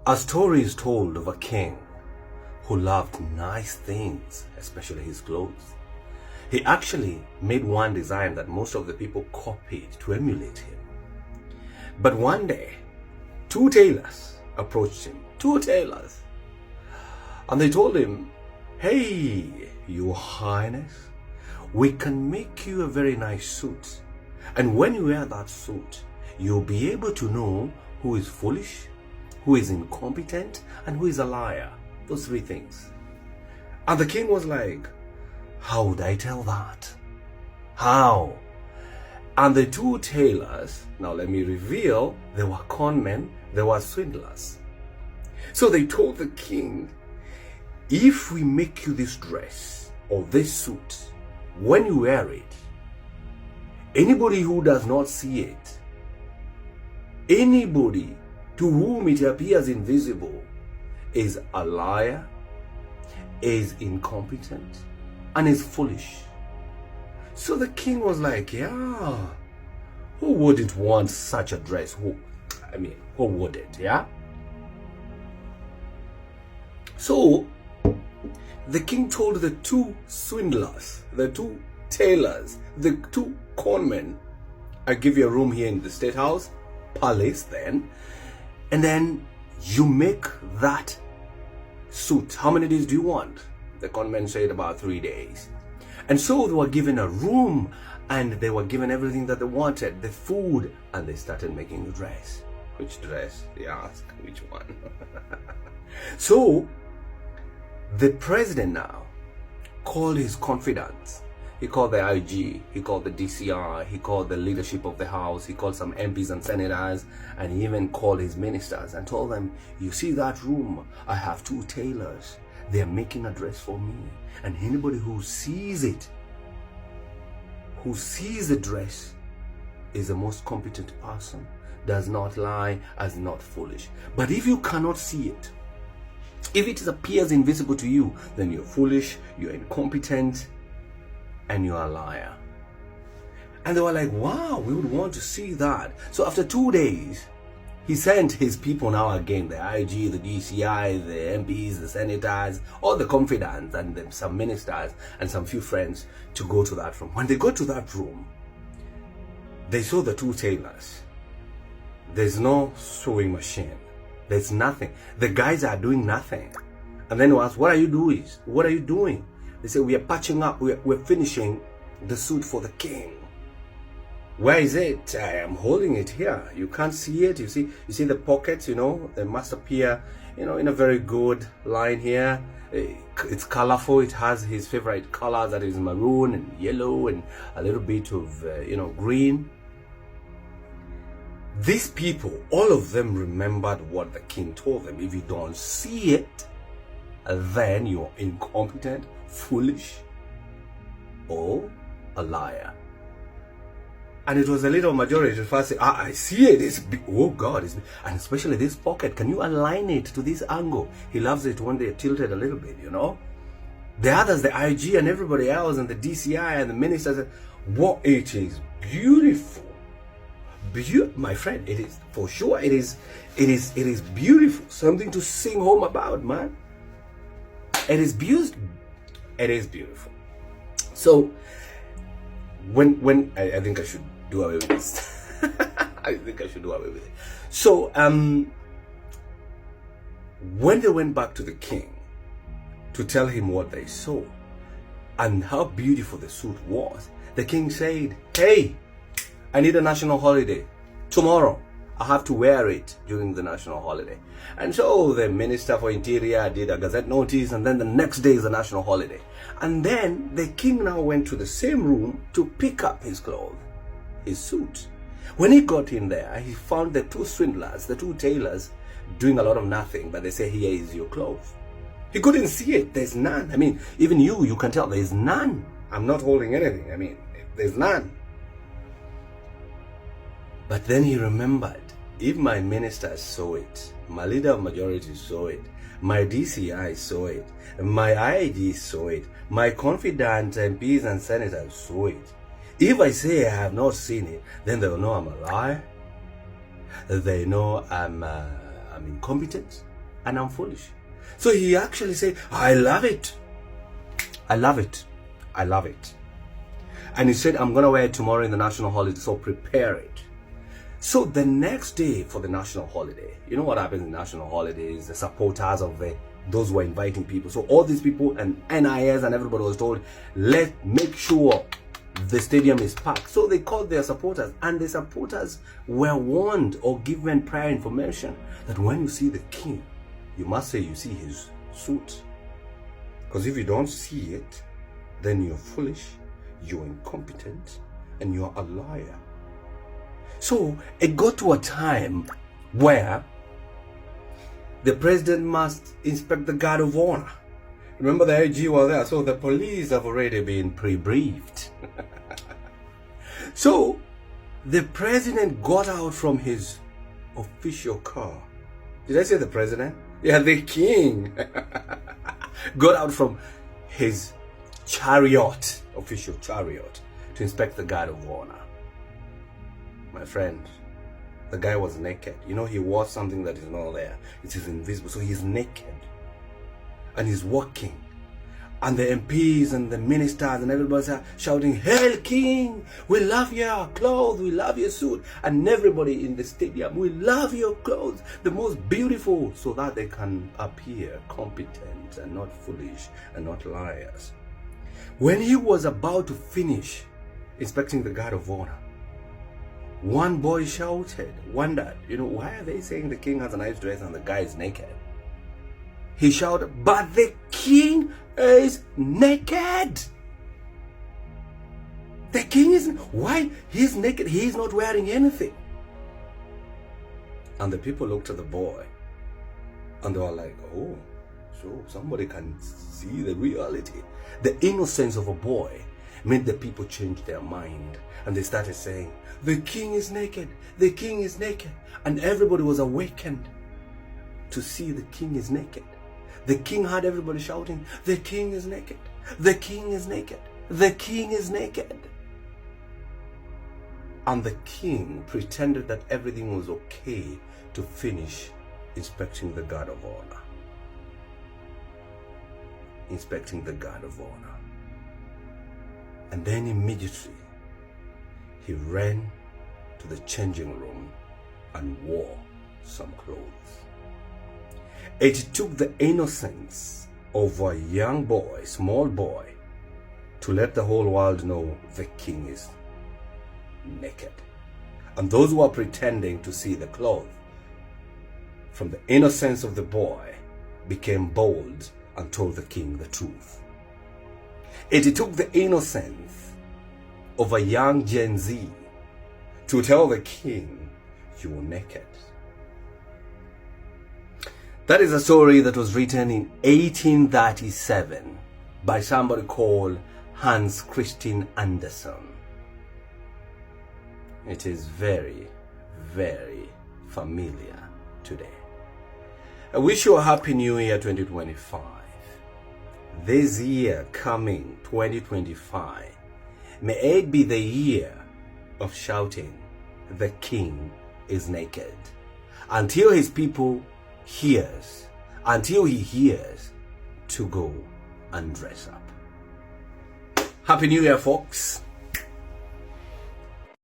A story is told of a king who loved nice things, especially his clothes. He actually made one design that most of the people copied to emulate him. But one day, two tailors approached him, and they told him, "Hey, Your Highness, we can make you a very nice suit. And when you wear that suit, you'll be able to know who is foolish, who is incompetent, and who is a liar." Those three things. And the king was like, "How would I tell that? How?" And the two tailors, now let me reveal, they were con men, they were swindlers. So they told the king, "If we make you this dress or this suit, when you wear it, anybody who does not see it, anybody to whom it appears invisible, is a liar, is incompetent, and is foolish." So the king was like, "Yeah, who wouldn't want such a dress? Who wouldn't, yeah?" So the king told the two swindlers, the two tailors, the two conmen, "I give you a room here in the state house, palace then, and then you make that suit. How many days do you want?" The conmen said about 3 days. And so they were given a room, and they were given everything that they wanted, the food, and they started making the dress. Which dress? They ask, which one? So the president now called his confidants. He called the IG, he called the DCI, he called the leadership of the house, he called some MPs and senators, and he even called his ministers and told them, "You see that room? I have two tailors. They are making a dress for me. And anybody who sees it, who sees the dress, is the most competent person, does not lie, is not foolish. But if you cannot see it, if it appears invisible to you, then you're foolish, you're incompetent, and you're a liar." And they were like, "Wow, we would want to see that." So after 2 days, he sent his people now again, the IG, the DCI, the MPs, the senators, all the confidants, and then some ministers and some few friends to go to that room. When they got to that room, they saw the two tailors. There's no sewing machine. There's nothing. The guys are doing nothing. And then they asked, "What are you doing? What are you doing?" They said, "We are patching up. We're finishing the suit for the king." "Where is it?" "I am holding it here. You can't see it. You see the pockets, they must appear, in a very good line here. It's colorful. It has his favorite colors, that is maroon and yellow and a little bit of, green." These people, all of them remembered what the king told them. If you don't see it, then you're incompetent, foolish, or a liar. And it was a little majority to first say, "I see it. It's big. Oh God, it's big. And especially this pocket. Can you align it to this angle?" He loves it when they're tilted a little bit, The others, the IG and everybody else, and the DCI and the ministers said, "What? It is beautiful. My friend, it is for sure. It is beautiful. Something to sing home about, man. It is beautiful. It is beautiful." So when I think I should do away with this. I think I should do away with it. So when they went back to the king to tell him what they saw and how beautiful the suit was, the king said, "Hey, I need a national holiday tomorrow. I have to wear it during the national holiday." And so the Minister for Interior did a gazette notice, and then the next day is a national holiday. And then the king now went to the same room to pick up his clothes, his suit. When he got in there, he found the two swindlers, the two tailors, doing a lot of nothing, but they say, "Here is your clothes." He couldn't see it. There's none. Even you can tell there's none. I'm not holding anything. There's none. But then he remembered, if my ministers saw it, my leader of majority saw it, my DCI saw it, my IG saw it, my confidant MPs and senators saw it. If I say I have not seen it, then they'll know I'm a liar. They know I'm incompetent. and I'm foolish. So he actually said, I love it. I love it. I love it. And he said, I'm going to wear it tomorrow in the national holiday, so prepare it. So the next day for the national holiday, you know what happens in national holidays? The supporters of those who are inviting people. So all these people and NIS and everybody was told, make sure the stadium is packed. So they called their supporters, and the supporters were warned or given prior information that when you see the king, you must say you see his suit. Because if you don't see it, then you're foolish, you're incompetent, and you're a liar. So it got to a time where the president must inspect the guard of honor. Remember, the AG was there, so the police have already been pre-briefed. So the president got out from his official car. Did I say the president? Yeah, the king got out from his chariot, official chariot, to inspect the guard of honor. My friend, the guy was naked. You know, he wore something that is not there. It is invisible. So he's naked. And he's walking. And the MPs and the ministers and everybody's shouting, "Hail King! We love your clothes. We love your suit." And everybody in the stadium, "We love your clothes. The most beautiful," so that they can appear competent and not foolish and not liars. When he was about to finish inspecting the guard of honor, one boy shouted, wondered, why are they saying the king has a nice dress and the guy is naked? He shouted, "But the king is naked." The king is, why? He's naked. He's not wearing anything. And the people looked at the boy and they were like, oh, so somebody can see the reality. The innocence of a boy made the people change their mind, and they started saying, "The king is naked. The king is naked." And everybody was awakened to see the king is naked. The king had everybody shouting, "The king is naked. The king is naked. The king is naked." And the king pretended that everything was okay to finish inspecting the guard of honor. Inspecting the guard of honor. And then immediately he ran to the changing room and wore some clothes. It took the innocence of a young boy, small boy, to let the whole world know the king is naked. And those who are pretending to see the clothes, from the innocence of the boy, became bold and told the king the truth. It took the innocence of a young Gen Z to tell the king, "You're naked." That is a story that was written in 1837 by somebody called Hans Christian Andersen. It is very, very familiar today. I wish you a happy new year 2025. This year coming 2025, may it be the year of shouting, "The king is naked," until his people hears, until he hears to go and dress up. Happy New Year, folks.